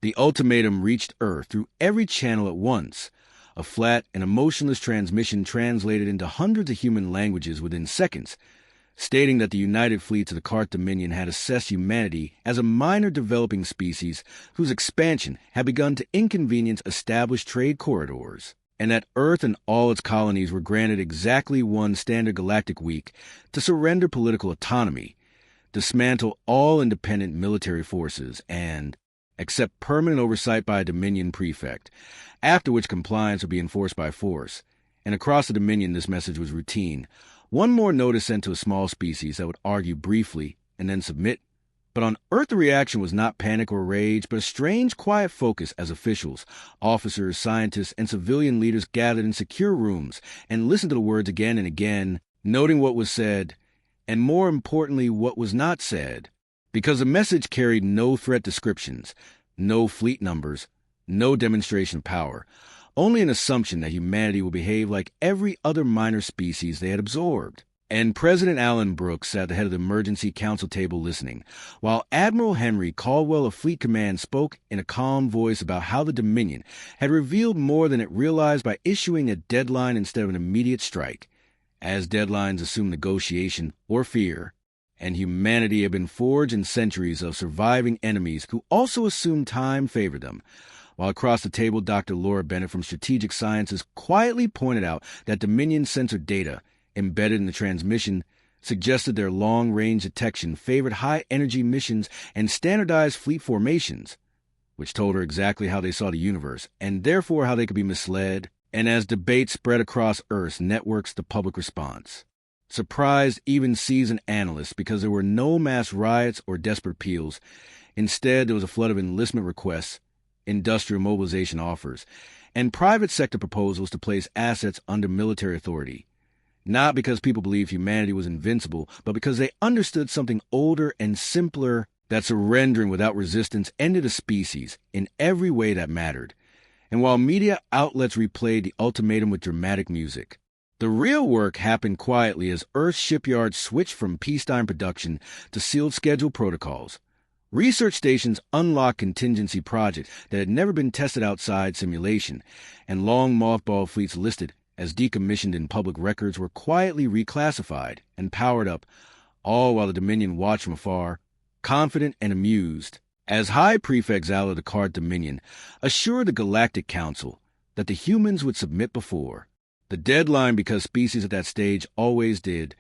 The ultimatum reached Earth through every channel at once, a flat and emotionless transmission translated into hundreds of human languages within seconds, stating that the united fleets of the Cart Dominion had assessed humanity as a minor developing species whose expansion had begun to inconvenience established trade corridors, and that Earth and all its colonies were granted exactly one standard galactic week to surrender political autonomy, dismantle all independent military forces, and accept permanent oversight by a Dominion prefect, after which compliance would be enforced by force. And across the Dominion this message was routine. One more notice sent to a small species that would argue briefly and then submit. But on Earth the reaction was not panic or rage, but a strange quiet focus as officials, officers, scientists, and civilian leaders gathered in secure rooms and listened to the words again and again, noting what was said, and more importantly what was not said, because the message carried no threat descriptions, no fleet numbers, no demonstration of power, only an assumption that humanity will behave like every other minor species they had absorbed. And President Alan Brooks sat at the head of the emergency council table listening, while Admiral Henry Caldwell of Fleet Command spoke in a calm voice about how the Dominion had revealed more than it realized by issuing a deadline instead of an immediate strike, as deadlines assume negotiation or fear, and humanity had been forged in centuries of surviving enemies who also assumed time favored them. While across the table, Dr. Laura Bennett from Strategic Sciences quietly pointed out that Dominion sensor data embedded in the transmission suggested their long-range detection favored high-energy missions and standardized fleet formations, which told her exactly how they saw the universe, and therefore how they could be misled. And as debate spread across Earth's networks, the public response surprised even seasoned analysts because there were no mass riots or desperate appeals. Instead, there was a flood of enlistment requests, industrial mobilization offers, and private sector proposals to place assets under military authority. Not because people believed humanity was invincible, but because they understood something older and simpler, that surrendering without resistance ended a species in every way that mattered. And while media outlets replayed the ultimatum with dramatic music, the real work happened quietly as Earth's shipyards switched from peacetime production to sealed schedule protocols. Research stations unlocked contingency projects that had never been tested outside simulation, and long mothballed fleets listed as decommissioned in public records were quietly reclassified and powered up, all while the Dominion watched from afar, confident and amused, as High Prefect Zala of the Cart Dominion assured the Galactic Council that the humans would submit before the deadline, because species at that stage always did,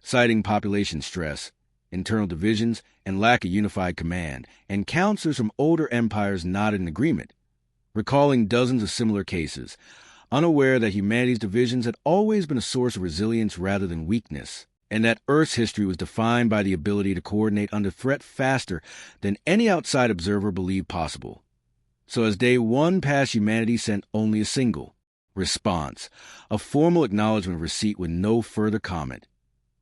citing population stress, internal divisions, and lack of unified command, and counselors from older empires nodded in agreement, recalling dozens of similar cases, unaware that humanity's divisions had always been a source of resilience rather than weakness, and that Earth's history was defined by the ability to coordinate under threat faster than any outside observer believed possible. So as day one passed, humanity sent only a single response, a formal acknowledgement of receipt with no further comment,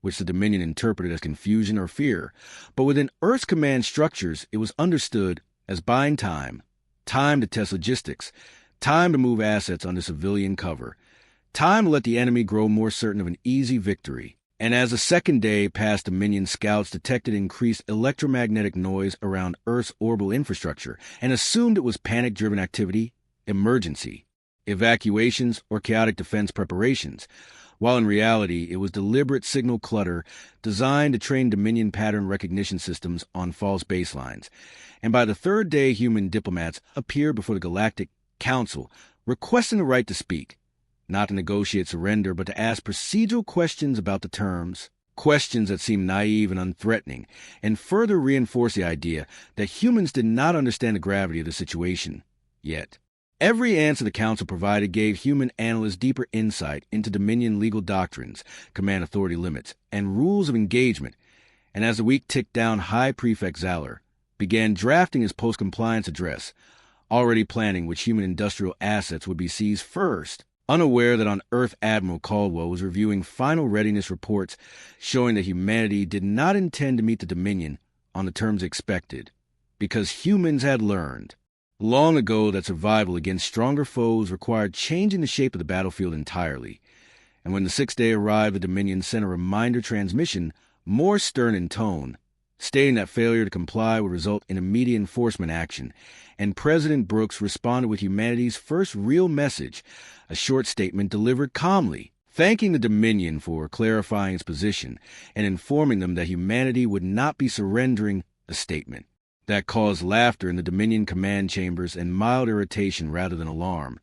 which the Dominion interpreted as confusion or fear, but within Earth's command structures it was understood as buying time, time to test logistics, time to move assets under civilian cover, time to let the enemy grow more certain of an easy victory. And as the second day passed, Dominion scouts detected increased electromagnetic noise around Earth's orbital infrastructure and assumed it was panic-driven activity, emergency, evacuations, or chaotic defense preparations, while in reality it was deliberate signal clutter designed to train Dominion pattern recognition systems on false baselines. And by the third day, human diplomats appeared before the Galactic Council, requesting the right to speak, not to negotiate surrender, but to ask procedural questions about the terms, questions that seemed naive and unthreatening, and further reinforce the idea that humans did not understand the gravity of the situation yet. Every answer the Council provided gave human analysts deeper insight into Dominion legal doctrines, command authority limits, and rules of engagement, and as the week ticked down, High Prefect Zaller began drafting his post-compliance address, already planning which human industrial assets would be seized first, unaware that on Earth Admiral Caldwell was reviewing final readiness reports showing that humanity did not intend to meet the Dominion on the terms expected, because humans had learned long ago that survival against stronger foes required changing the shape of the battlefield entirely. And when the sixth day arrived, the Dominion sent a reminder transmission, more stern in tone, stating that failure to comply would result in immediate enforcement action, and President Brooks responded with humanity's first real message, a short statement delivered calmly, thanking the Dominion for clarifying its position and informing them that humanity would not be surrendering. A statement that caused laughter in the Dominion command chambers and mild irritation rather than alarm,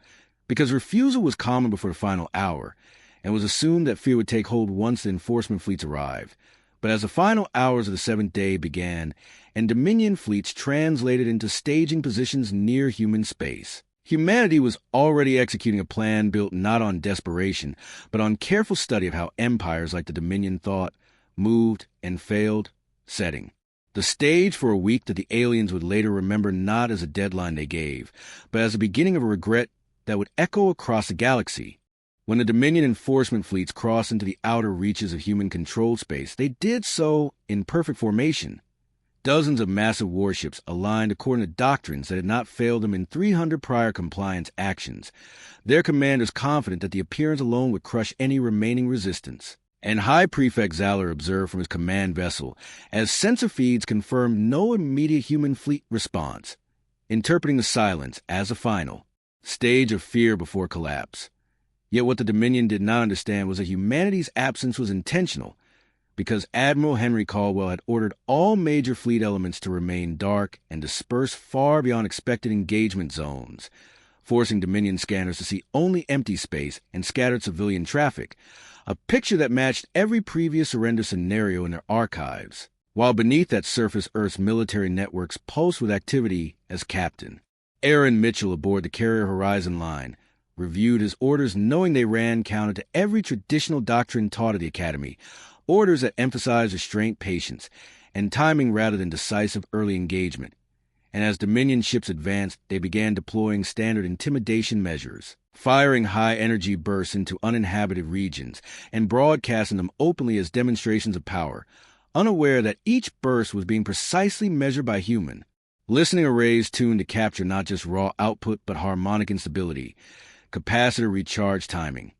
because refusal was common before the final hour, and was assumed that fear would take hold once the enforcement fleets arrived. But as the final hours of the seventh day began, and Dominion fleets translated into staging positions near human space, humanity was already executing a plan built not on desperation, but on careful study of how empires like the Dominion thought, moved, and failed, setting the stage for a week that the aliens would later remember not as a deadline they gave, but as the beginning of a regret that would echo across the galaxy. When the Dominion enforcement fleets crossed into the outer reaches of human-controlled space, they did so in perfect formation. Dozens of massive warships aligned according to doctrines that had not failed them in 300 prior compliance actions, their commanders confident that the appearance alone would crush any remaining resistance. And High Prefect Zaller observed from his command vessel, as sensor feeds confirmed no immediate human fleet response, interpreting the silence as a final stage of fear before collapse. Yet what the Dominion did not understand was that humanity's absence was intentional, because Admiral Henry Caldwell had ordered all major fleet elements to remain dark and disperse far beyond expected engagement zones, forcing Dominion scanners to see only empty space and scattered civilian traffic, a picture that matched every previous surrender scenario in their archives, while beneath that surface Earth's military networks pulsed with activity as captain. Aaron Mitchell aboard the Carrier Horizon line reviewed his orders knowing they ran counter to every traditional doctrine taught at the Academy, orders that emphasized restraint, patience, and timing rather than decisive early engagement. And as Dominion ships advanced, they began deploying standard intimidation measures, firing high-energy bursts into uninhabited regions and broadcasting them openly as demonstrations of power, unaware that each burst was being precisely measured by human. Listening arrays tuned to capture not just raw output but harmonic instability, capacitor recharge timing,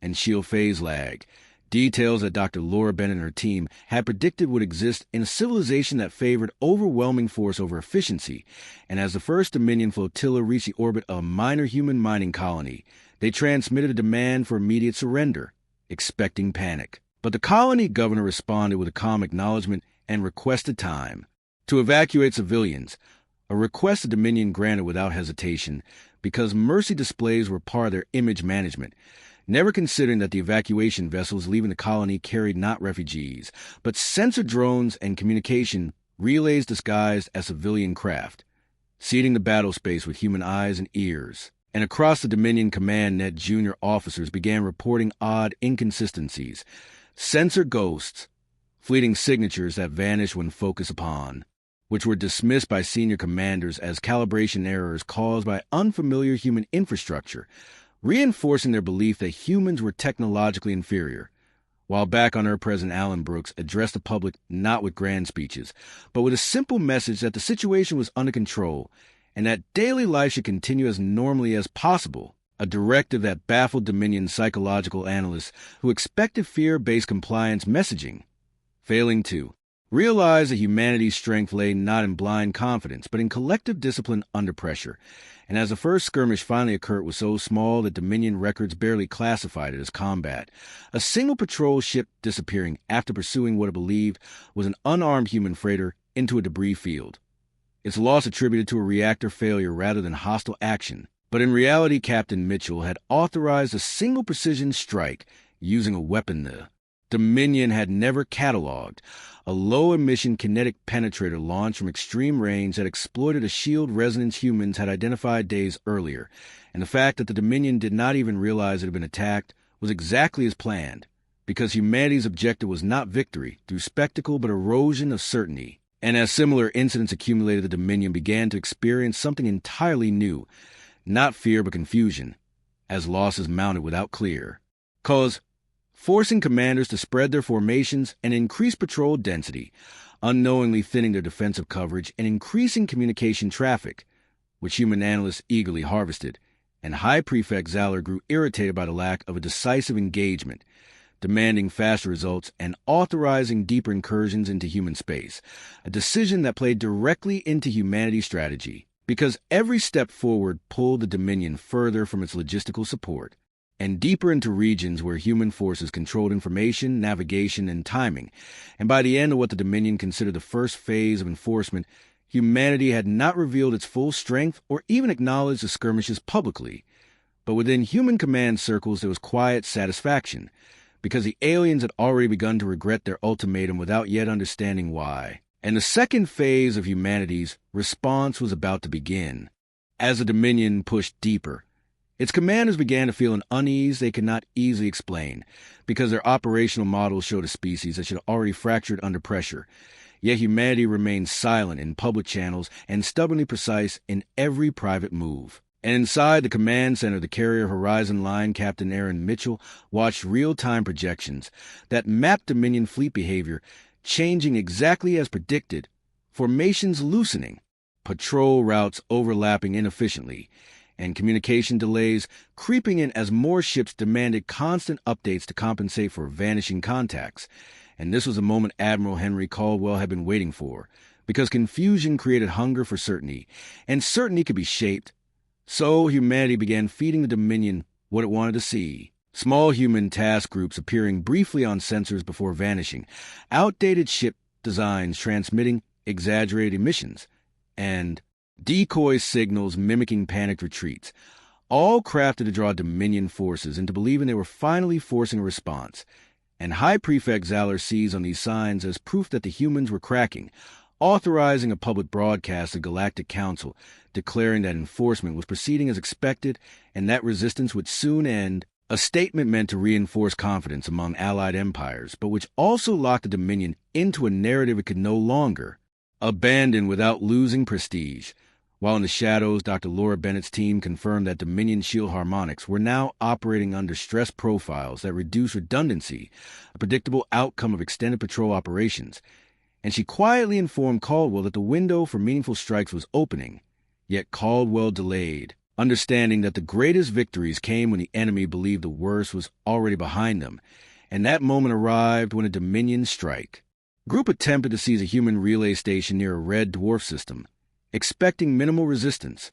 and shield phase lag, details that Dr. Laura Bennett and her team had predicted would exist in a civilization that favored overwhelming force over efficiency, and as the first Dominion flotilla reached the orbit of a minor human mining colony, they transmitted a demand for immediate surrender, expecting panic. But the colony governor responded with a calm acknowledgement and requested time to evacuate civilians, a request the Dominion granted without hesitation because mercy displays were part of their image management, never considering that the evacuation vessels leaving the colony carried not refugees, but sensor drones and communication relays disguised as civilian craft, seeding the battle space with human eyes and ears. And across the Dominion command net, junior officers began reporting odd inconsistencies, sensor ghosts, fleeting signatures that vanished when focused upon, which were dismissed by senior commanders as calibration errors caused by unfamiliar human infrastructure, reinforcing their belief that humans were technologically inferior, while back on Earth, President Alan Brooks addressed the public not with grand speeches, but with a simple message that the situation was under control and that daily life should continue as normally as possible, a directive that baffled Dominion psychological analysts who expected fear-based compliance messaging, failing to realize that humanity's strength lay not in blind confidence, but in collective discipline under pressure. And as the first skirmish finally occurred was so small that Dominion records barely classified it as combat, a single patrol ship disappearing after pursuing what it believed was an unarmed human freighter into a debris field. Its loss attributed to a reactor failure rather than hostile action. But in reality, Captain Mitchell had authorized a single precision strike using a weapon the Dominion had never cataloged, a low-emission kinetic penetrator launched from extreme range that exploited a shield resonance humans had identified days earlier, and the fact that the Dominion did not even realize it had been attacked was exactly as planned, because humanity's objective was not victory through spectacle but erosion of certainty. And as similar incidents accumulated, the Dominion began to experience something entirely new, not fear but confusion, as losses mounted without clear cause, forcing commanders to spread their formations and increase patrol density, unknowingly thinning their defensive coverage and increasing communication traffic, which human analysts eagerly harvested, and High Prefect Zaller grew irritated by the lack of a decisive engagement, demanding faster results and authorizing deeper incursions into human space, a decision that played directly into humanity's strategy, because every step forward pulled the Dominion further from its logistical support and deeper into regions where human forces controlled information, navigation, and timing. And by the end of what the Dominion considered the first phase of enforcement, humanity had not revealed its full strength or even acknowledged the skirmishes publicly. But within human command circles there was quiet satisfaction, because the aliens had already begun to regret their ultimatum without yet understanding why. And the second phase of humanity's response was about to begin. As the Dominion pushed deeper, its commanders began to feel an unease they could not easily explain, because their operational models showed a species that should have already fractured under pressure. Yet humanity remained silent in public channels and stubbornly precise in every private move. And inside the command center, the carrier Horizon Line Captain Aaron Mitchell watched real-time projections that mapped Dominion fleet behavior, changing exactly as predicted, formations loosening, patrol routes overlapping inefficiently, and communication delays creeping in as more ships demanded constant updates to compensate for vanishing contacts. And this was a moment Admiral Henry Caldwell had been waiting for, because confusion created hunger for certainty, and certainty could be shaped. So humanity began feeding the Dominion what it wanted to see. Small human task groups appearing briefly on sensors before vanishing, outdated ship designs transmitting exaggerated emissions, and decoy signals mimicking panicked retreats, all crafted to draw Dominion forces into believing they were finally forcing a response. And High Prefect Zaller seized on these signs as proof that the humans were cracking, authorizing a public broadcast of Galactic Council, declaring that enforcement was proceeding as expected and that resistance would soon end, a statement meant to reinforce confidence among allied empires, but which also locked the Dominion into a narrative it could no longer abandon without losing prestige. While in the shadows, Dr. Laura Bennett's team confirmed that Dominion shield harmonics were now operating under stress profiles that reduced redundancy, a predictable outcome of extended patrol operations. And she quietly informed Caldwell that the window for meaningful strikes was opening. Yet Caldwell delayed, understanding that the greatest victories came when the enemy believed the worst was already behind them. And that moment arrived when a Dominion strike. Group attempted to seize a human relay station near a red dwarf system, expecting minimal resistance,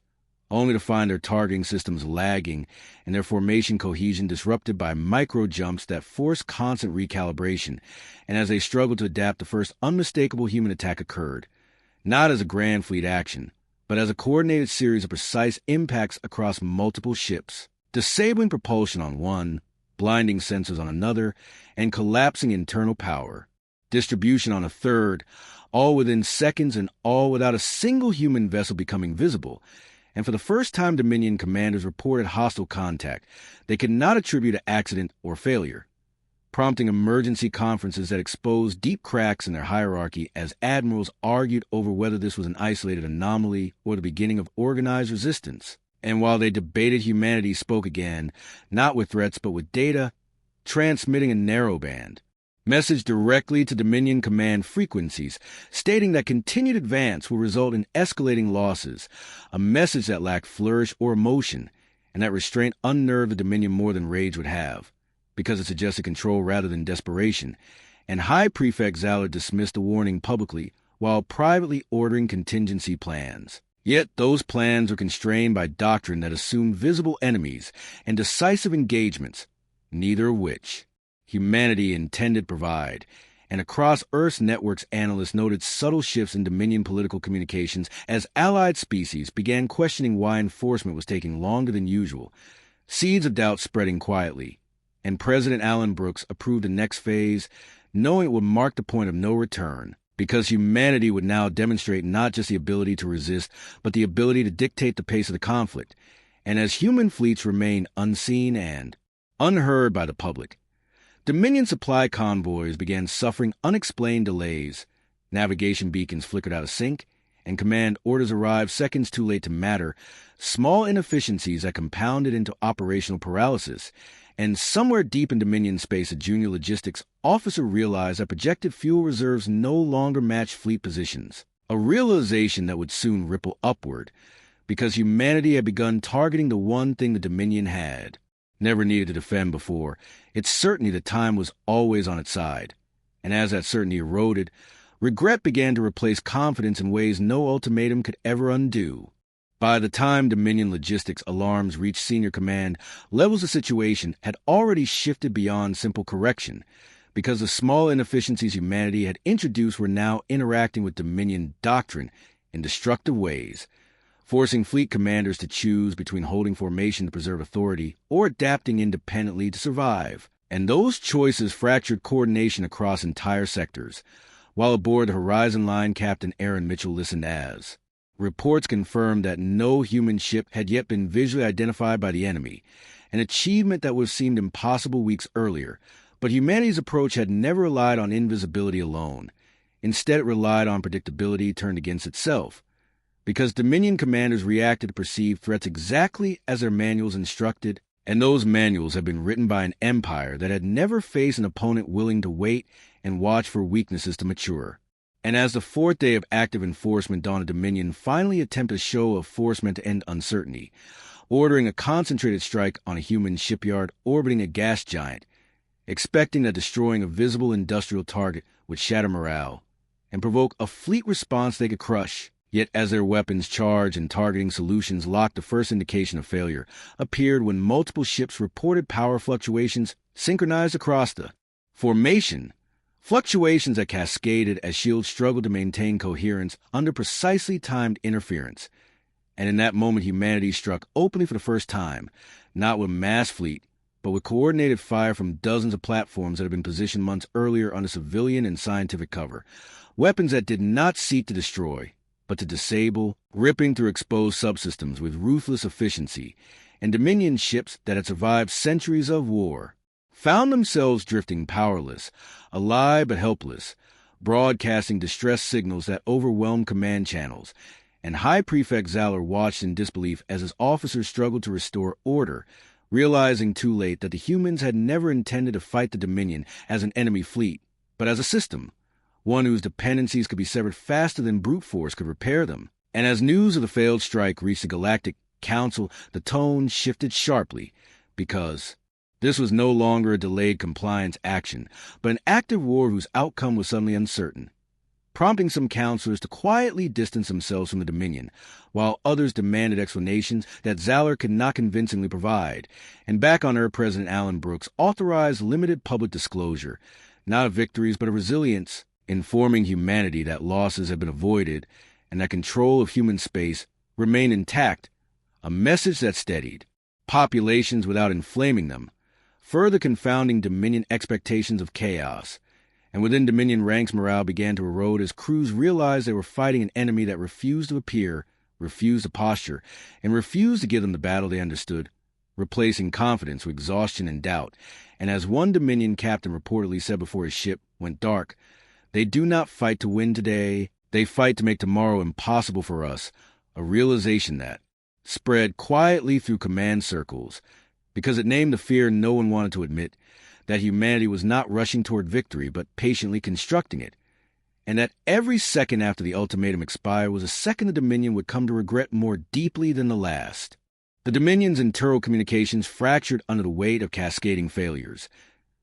only to find their targeting systems lagging and their formation cohesion disrupted by micro-jumps that forced constant recalibration. And as they struggled to adapt, the first unmistakable human attack occurred, not as a grand fleet action, but as a coordinated series of precise impacts across multiple ships, disabling propulsion on one, blinding sensors on another, and collapsing internal power distribution on a third, all within seconds and all without a single human vessel becoming visible. And for the first time, Dominion commanders reported hostile contact they could not attribute to accident or failure, prompting emergency conferences that exposed deep cracks in their hierarchy as admirals argued over whether this was an isolated anomaly or the beginning of organized resistance. And while they debated, humanity spoke again, not with threats but with data, transmitting a narrowband message directly to Dominion command frequencies, stating that continued advance will result in escalating losses, a message that lacked flourish or emotion, and that restraint unnerved the Dominion more than rage would have, because it suggested control rather than desperation. And High Prefect Zaller dismissed the warning publicly while privately ordering contingency plans. Yet those plans were constrained by doctrine that assumed visible enemies and decisive engagements, neither of which humanity intended to provide. And across Earth's networks, analysts noted subtle shifts in Dominion political communications as allied species began questioning why enforcement was taking longer than usual, seeds of doubt spreading quietly. And President Alan Brooks approved the next phase, knowing it would mark the point of no return, because humanity would now demonstrate not just the ability to resist, but the ability to dictate the pace of the conflict. And as human fleets remained unseen and unheard by the public, Dominion supply convoys began suffering unexplained delays, navigation beacons flickered out of sync, and command orders arrived seconds too late to matter, small inefficiencies that compounded into operational paralysis. And somewhere deep in Dominion space, a junior logistics officer realized that projected fuel reserves no longer matched fleet positions, a realization that would soon ripple upward, because humanity had begun targeting the one thing the Dominion had: never needed to defend before, its certainty that time was always on its side. And as that certainty eroded, regret began to replace confidence in ways no ultimatum could ever undo. By the time Dominion logistics alarms reached senior command, levels of situation had already shifted beyond simple correction, because the small inefficiencies humanity had introduced were now interacting with Dominion doctrine in destructive ways, forcing fleet commanders to choose between holding formation to preserve authority or adapting independently to survive. And those choices fractured coordination across entire sectors, while aboard the Horizon Line Captain Aaron Mitchell listened as reports confirmed that no human ship had yet been visually identified by the enemy, an achievement that would have seemed impossible weeks earlier. But humanity's approach had never relied on invisibility alone. Instead, it relied on predictability turned against itself, because Dominion commanders reacted to perceived threats exactly as their manuals instructed, and those manuals had been written by an empire that had never faced an opponent willing to wait and watch for weaknesses to mature. And as the fourth day of active enforcement dawned, Dominion finally attempted a show of force meant to end uncertainty, ordering a concentrated strike on a human shipyard orbiting a gas giant, expecting that destroying a visible industrial target would shatter morale and provoke a fleet response they could crush. Yet as their weapons charge and targeting solutions locked, the first indication of failure appeared when multiple ships reported power fluctuations synchronized across the formation, fluctuations that cascaded as shields struggled to maintain coherence under precisely timed interference. And in that moment, humanity struck openly for the first time, not with mass fleet, but with coordinated fire from dozens of platforms that had been positioned months earlier under civilian and scientific cover. Weapons that did not seek to destroy, but to disable, ripping through exposed subsystems with ruthless efficiency. And Dominion ships that had survived centuries of war found themselves drifting powerless, alive but helpless, broadcasting distress signals that overwhelmed command channels. And High Prefect Zalor watched in disbelief as his officers struggled to restore order, realizing too late that the humans had never intended to fight the Dominion as an enemy fleet, but as a system, one whose dependencies could be severed faster than brute force could repair them. And as news of the failed strike reached the Galactic Council, the tone shifted sharply, because this was no longer a delayed compliance action, but an active war whose outcome was suddenly uncertain, prompting some counselors to quietly distance themselves from the Dominion, while others demanded explanations that Zalor could not convincingly provide. And back on Earth, President Alan Brooks authorized limited public disclosure, not of victories but of resilience, informing humanity that losses had been avoided and that control of human space remained intact, a message that steadied populations without inflaming them, further confounding Dominion expectations of chaos. And within Dominion ranks, morale began to erode as crews realized they were fighting an enemy that refused to appear, refused to posture, and refused to give them the battle they understood, replacing confidence with exhaustion and doubt. And as one Dominion captain reportedly said before his ship went dark, "They do not fight to win today, they fight to make tomorrow impossible for us," a realization that spread quietly through command circles, because it named the fear no one wanted to admit, that humanity was not rushing toward victory, but patiently constructing it, and that every second after the ultimatum expired was a second the Dominion would come to regret more deeply than the last. The Dominion's internal communications fractured under the weight of cascading failures,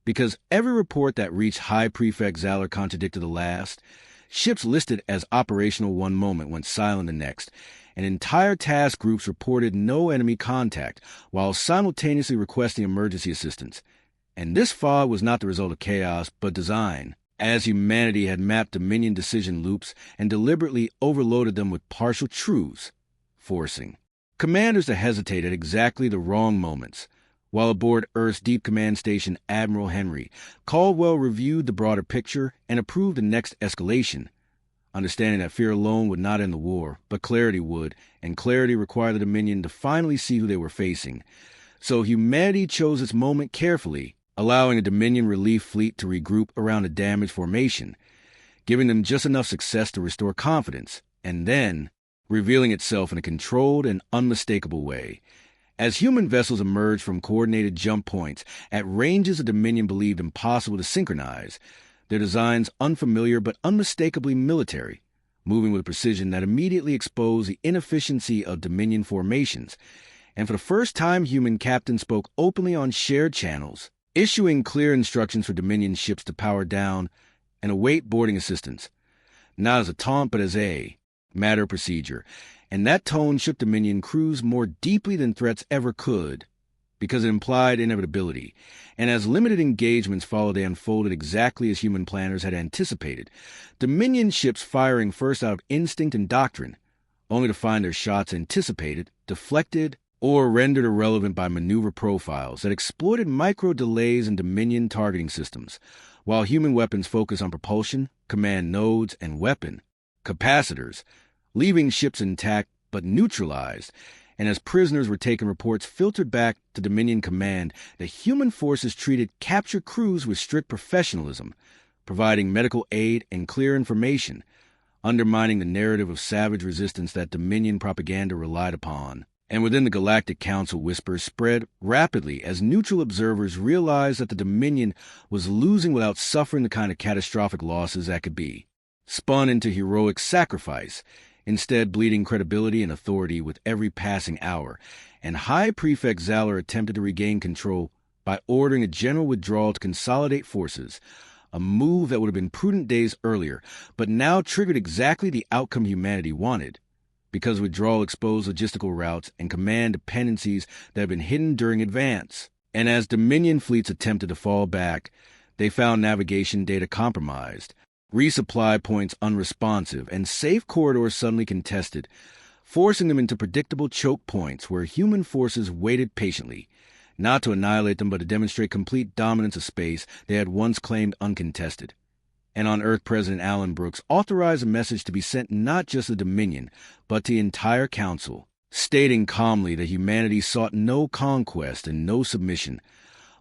because every report that reached High Prefect Zalor contradicted the last. Ships listed as operational one moment went silent the next, and entire task groups reported no enemy contact, while simultaneously requesting emergency assistance. And this fog was not the result of chaos, but design, as humanity had mapped Dominion decision loops and deliberately overloaded them with partial truths, forcing commanders to hesitate at exactly the wrong moments. While aboard Earth's Deep Command Station, Admiral Henry Caldwell reviewed the broader picture and approved the next escalation, understanding that fear alone would not end the war, but clarity would, and clarity required the Dominion to finally see who they were facing. So humanity chose its moment carefully, allowing a Dominion relief fleet to regroup around a damaged formation, giving them just enough success to restore confidence, and then revealing itself in a controlled and unmistakable way. As human vessels emerged from coordinated jump points at ranges the Dominion believed impossible to synchronize, their designs unfamiliar but unmistakably military, moving with precision that immediately exposed the inefficiency of Dominion formations, And for the first time, human captains spoke openly on shared channels, issuing clear instructions for Dominion ships to power down and await boarding assistance, not as a taunt but as a matter of procedure. And that tone shook Dominion crews more deeply than threats ever could, because it implied inevitability. And as limited engagements followed, they unfolded exactly as human planners had anticipated. Dominion ships firing first out of instinct and doctrine, only to find their shots anticipated, deflected, or rendered irrelevant by maneuver profiles that exploited micro-delays in Dominion targeting systems, while human weapons focus on propulsion, command nodes, and weapon capacitors, leaving ships intact but neutralized. And as prisoners were taken, reports filtered back to Dominion Command that human forces treated captured crews with strict professionalism, providing medical aid and clear information, undermining the narrative of savage resistance that Dominion propaganda relied upon. And within the Galactic Council, whispers spread rapidly as neutral observers realized that the Dominion was losing without suffering the kind of catastrophic losses that could be spun into heroic sacrifice, instead bleeding credibility and authority with every passing hour. And High Prefect Zalor attempted to regain control by ordering a general withdrawal to consolidate forces, a move that would have been prudent days earlier, but now triggered exactly the outcome humanity wanted, because withdrawal exposed logistical routes and command dependencies that had been hidden during advance. And as Dominion fleets attempted to fall back, they found navigation data compromised, resupply points unresponsive, and safe corridors suddenly contested, forcing them into predictable choke points where human forces waited patiently, not to annihilate them but to demonstrate complete dominance of space they had once claimed uncontested. And on Earth, President Alan Brooks authorized a message to be sent not just to Dominion, but to the entire Council, stating calmly that humanity sought no conquest and no submission,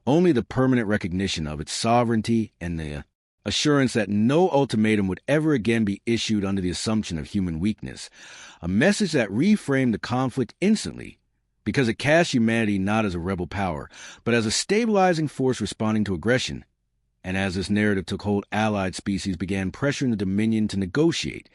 only the permanent recognition of its sovereignty and the assurance that no ultimatum would ever again be issued under the assumption of human weakness, a message that reframed the conflict instantly, because it cast humanity not as a rebel power, but as a stabilizing force responding to aggression. And as this narrative took hold, allied species began pressuring the Dominion to negotiate,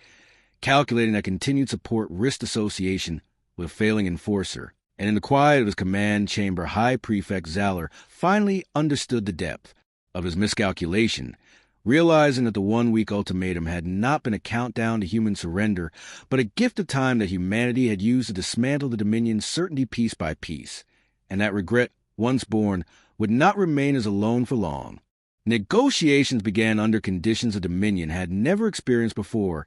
calculating that continued support risked association with a failing enforcer. And in the quiet of his command chamber, High Prefect Zalor finally understood the depth of his miscalculation, realizing that the one-week ultimatum had not been a countdown to human surrender, but a gift of time that humanity had used to dismantle the Dominion's certainty piece by piece, and that regret, once born, would not remain as alone for long. Negotiations began under conditions the Dominion had never experienced before,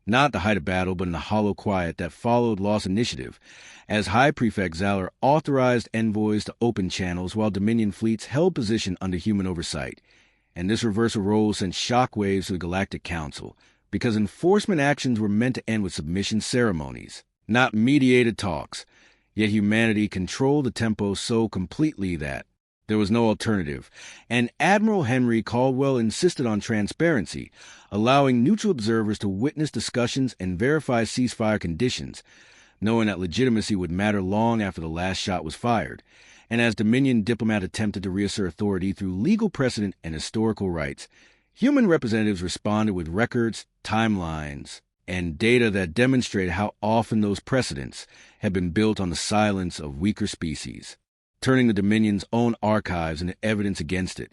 not at the height of battle, but in the hollow quiet that followed lost initiative, as High Prefect Zalor authorized envoys to open channels while Dominion fleets held position under human oversight. And this reversal role sent shockwaves to the Galactic Council, because enforcement actions were meant to end with submission ceremonies, not mediated talks. Yet humanity controlled the tempo so completely that there was no alternative, and Admiral Henry Caldwell insisted on transparency, allowing neutral observers to witness discussions and verify ceasefire conditions, knowing that legitimacy would matter long after the last shot was fired. And as Dominion diplomat attempted to reassert authority through legal precedent and historical rights, human representatives responded with records, timelines, and data that demonstrated how often those precedents had been built on the silence of weaker species, turning the Dominion's own archives into evidence against it,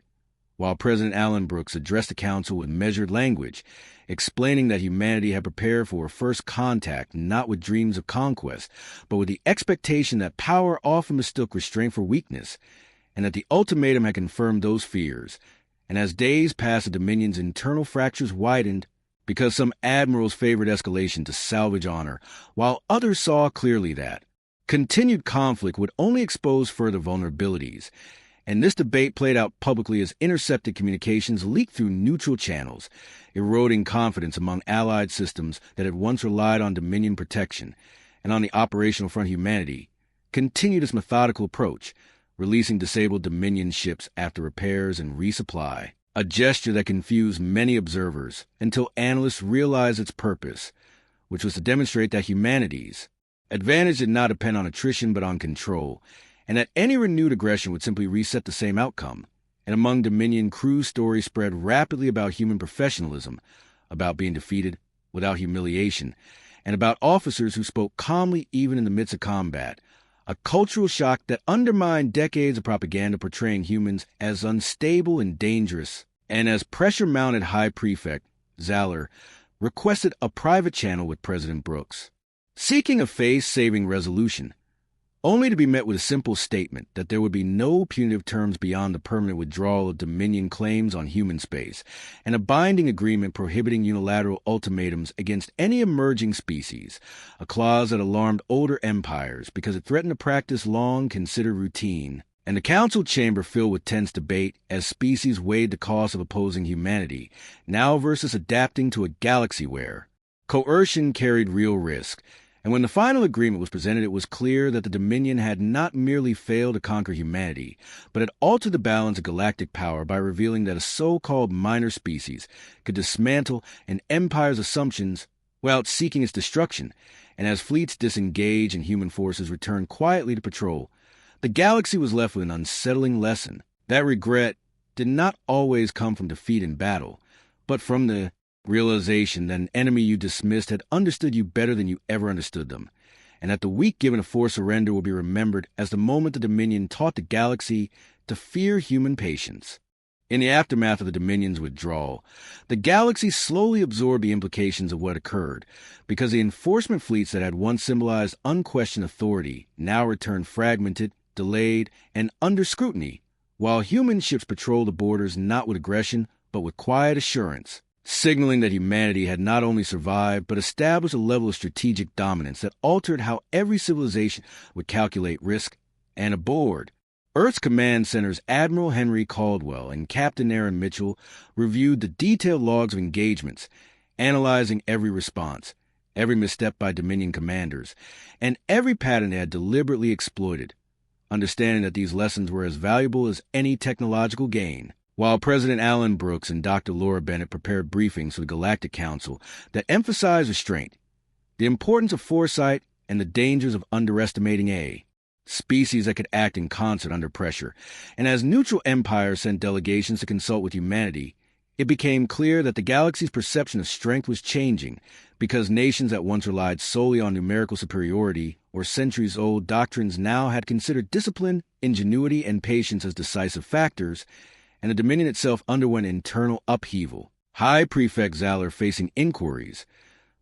while President Alan Brooks addressed the Council with measured language, explaining that humanity had prepared for a first contact not with dreams of conquest, but with the expectation that power often mistook restraint for weakness, and that the ultimatum had confirmed those fears. And as days passed, the Dominion's internal fractures widened, because some admirals favored escalation to salvage honor, while others saw clearly that continued conflict would only expose further vulnerabilities. And this debate played out publicly as intercepted communications leaked through neutral channels, eroding confidence among allied systems that had once relied on Dominion protection. And on the operational front, humanity continued its methodical approach, releasing disabled Dominion ships after repairs and resupply, a gesture that confused many observers until analysts realized its purpose, which was to demonstrate that humanity's advantage did not depend on attrition but on control, and that any renewed aggression would simply reset the same outcome. And among Dominion crews, stories spread rapidly about human professionalism, about being defeated without humiliation, and about officers who spoke calmly even in the midst of combat, a cultural shock that undermined decades of propaganda portraying humans as unstable and dangerous. And as pressure-mounted High Prefect Zaller requested a private channel with President Brooks, seeking a face-saving resolution, only to be met with a simple statement that there would be no punitive terms beyond the permanent withdrawal of Dominion claims on human space, and a binding agreement prohibiting unilateral ultimatums against any emerging species, a clause that alarmed older empires because it threatened a practice long considered routine, and the council chamber filled with tense debate as species weighed the cost of opposing humanity, now versus adapting to a galaxy where coercion carried real risk. And when the final agreement was presented, it was clear that the Dominion had not merely failed to conquer humanity, but had altered the balance of galactic power by revealing that a so-called minor species could dismantle an empire's assumptions without seeking its destruction. And as fleets disengaged and human forces returned quietly to patrol, the galaxy was left with an unsettling lesson. That regret did not always come from defeat in battle, but from the realization that an enemy you dismissed had understood you better than you ever understood them, and that the weak given a forced surrender will be remembered as the moment the Dominion taught the galaxy to fear human patience. In the aftermath of the Dominion's withdrawal, the galaxy slowly absorbed the implications of what occurred, because the enforcement fleets that had once symbolized unquestioned authority now returned fragmented, delayed, and under scrutiny, while human ships patrolled the borders not with aggression, but with quiet assurance, signaling that humanity had not only survived, but established a level of strategic dominance that altered how every civilization would calculate risk. And aboard, Earth's command center's Admiral Henry Caldwell and Captain Aaron Mitchell reviewed the detailed logs of engagements, analyzing every response, every misstep by Dominion commanders, and every pattern they had deliberately exploited, understanding that these lessons were as valuable as any technological gain. While President Alan Brooks and Dr. Laura Bennett prepared briefings for the Galactic Council that emphasized restraint, the importance of foresight, and the dangers of underestimating a species that could act in concert under pressure, and as neutral empires sent delegations to consult with humanity, it became clear that the galaxy's perception of strength was changing, because nations that once relied solely on numerical superiority or centuries-old doctrines now had considered discipline, ingenuity, and patience as decisive factors, and the Dominion itself underwent internal upheaval. High Prefect Zaller facing inquiries,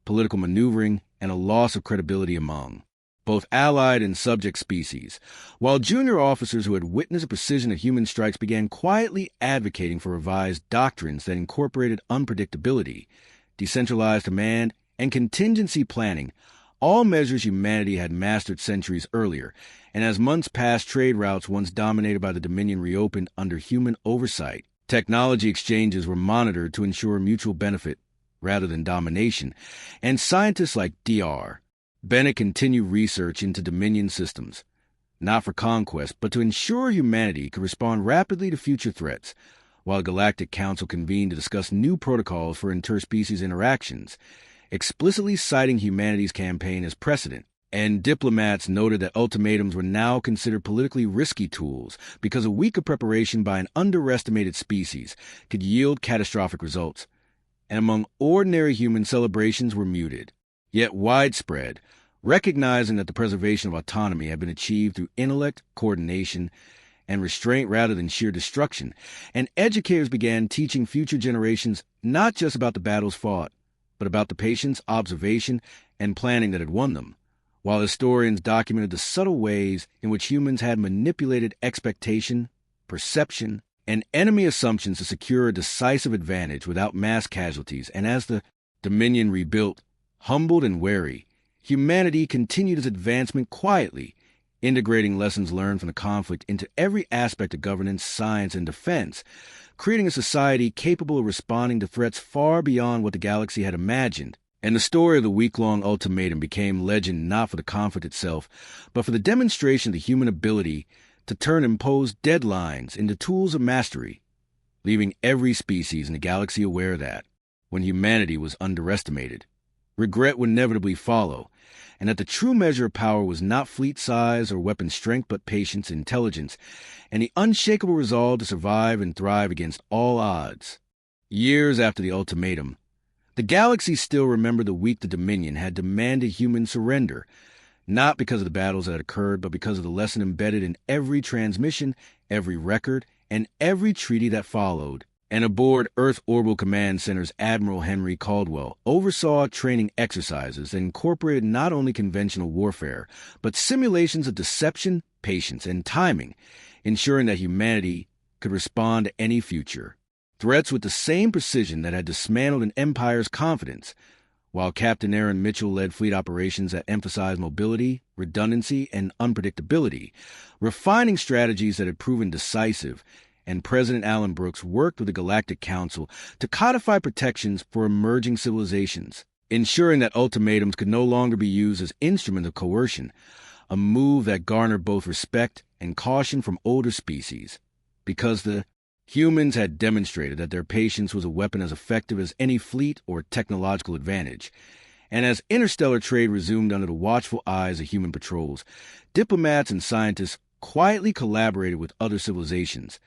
political maneuvering, and a loss of credibility among both allied and subject species, while junior officers who had witnessed the precision of human strikes began quietly advocating for revised doctrines that incorporated unpredictability, decentralized command, and contingency planning, all measures humanity had mastered centuries earlier. And as months passed, trade routes once dominated by the Dominion reopened under human oversight. Technology exchanges were monitored to ensure mutual benefit rather than domination, and scientists like Dr. Bennett continued research into Dominion systems, not for conquest, but to ensure humanity could respond rapidly to future threats, while the Galactic Council convened to discuss new protocols for interspecies interactions, explicitly citing humanity's campaign as precedent. And diplomats noted that ultimatums were now considered politically risky tools because a week of preparation by an underestimated species could yield catastrophic results. And among ordinary human, celebrations were muted, yet widespread, recognizing that the preservation of autonomy had been achieved through intellect, coordination, and restraint rather than sheer destruction. And educators began teaching future generations not just about the battles fought, but about the patience, observation, and planning that had won them, while historians documented the subtle ways in which humans had manipulated expectation, perception, and enemy assumptions to secure a decisive advantage without mass casualties. And as the Dominion rebuilt, humbled and wary, humanity continued its advancement quietly, integrating lessons learned from the conflict into every aspect of governance, science, and defense, creating a society capable of responding to threats far beyond what the galaxy had imagined. And the story of the week-long ultimatum became legend not for the conflict itself, but for the demonstration of the human ability to turn imposed deadlines into tools of mastery, leaving every species in the galaxy aware that, when humanity was underestimated, regret would inevitably follow, and that the true measure of power was not fleet size or weapon strength, but patience, intelligence, and the unshakable resolve to survive and thrive against all odds. Years after the ultimatum, the galaxy still remembered the week the Dominion had demanded human surrender, not because of the battles that had occurred, but because of the lesson embedded in every transmission, every record, and every treaty that followed. And aboard Earth Orbital Command Center's Admiral Henry Caldwell oversaw training exercises that incorporated not only conventional warfare, but simulations of deception, patience, and timing, ensuring that humanity could respond to any future threats with the same precision that had dismantled an empire's confidence, while Captain Aaron Mitchell led fleet operations that emphasized mobility, redundancy, and unpredictability, refining strategies that had proven decisive, and President Alan Brooks worked with the Galactic Council to codify protections for emerging civilizations, ensuring that ultimatums could no longer be used as instruments of coercion, a move that garnered both respect and caution from older species, because the humans had demonstrated that their patience was a weapon as effective as any fleet or technological advantage. And as interstellar trade resumed under the watchful eyes of human patrols, diplomats and scientists quietly collaborated with other civilizations,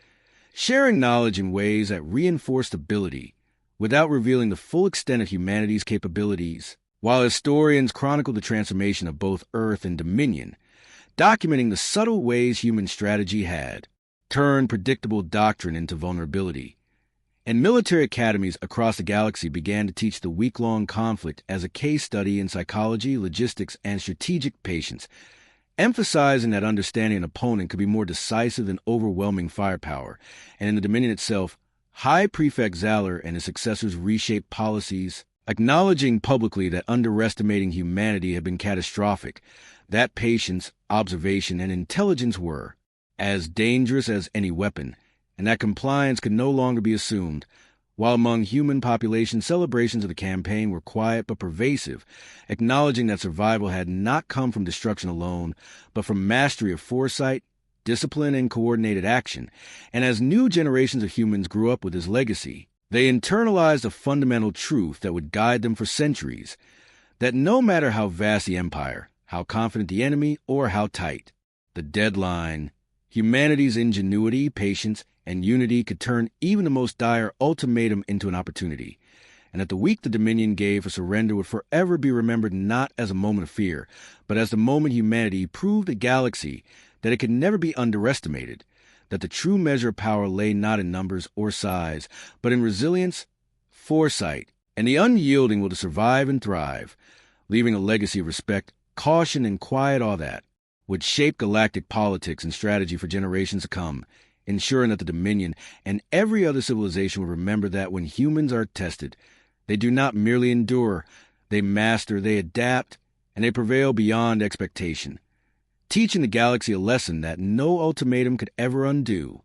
sharing knowledge in ways that reinforced stability without revealing the full extent of humanity's capabilities, while historians chronicled the transformation of both Earth and Dominion, documenting the subtle ways human strategy had turned predictable doctrine into vulnerability. And military academies across the galaxy began to teach the week-long conflict as a case study in psychology, logistics, and strategic patience, emphasizing that understanding an opponent could be more decisive than overwhelming firepower. And in the Dominion itself, High Prefect Zaller and his successors reshaped policies, acknowledging publicly that underestimating humanity had been catastrophic, that patience, observation, and intelligence were as dangerous as any weapon, and that compliance could no longer be assumed. While among human population, celebrations of the campaign were quiet but pervasive, acknowledging that survival had not come from destruction alone, but from mastery of foresight, discipline, and coordinated action. And as new generations of humans grew up with his legacy, they internalized a fundamental truth that would guide them for centuries, that no matter how vast the empire, how confident the enemy, or how tight the deadline, humanity's ingenuity, patience, and unity could turn even the most dire ultimatum into an opportunity, and that the week the Dominion gave for surrender would forever be remembered not as a moment of fear, but as the moment humanity proved the galaxy that it could never be underestimated, that the true measure of power lay not in numbers or size, but in resilience, foresight, and the unyielding will to survive and thrive, leaving a legacy of respect, caution, and quiet awe that would shape galactic politics and strategy for generations to come, ensuring that the Dominion and every other civilization will remember that when humans are tested, they do not merely endure, they master, they adapt, and they prevail beyond expectation, teaching the galaxy a lesson that no ultimatum could ever undo.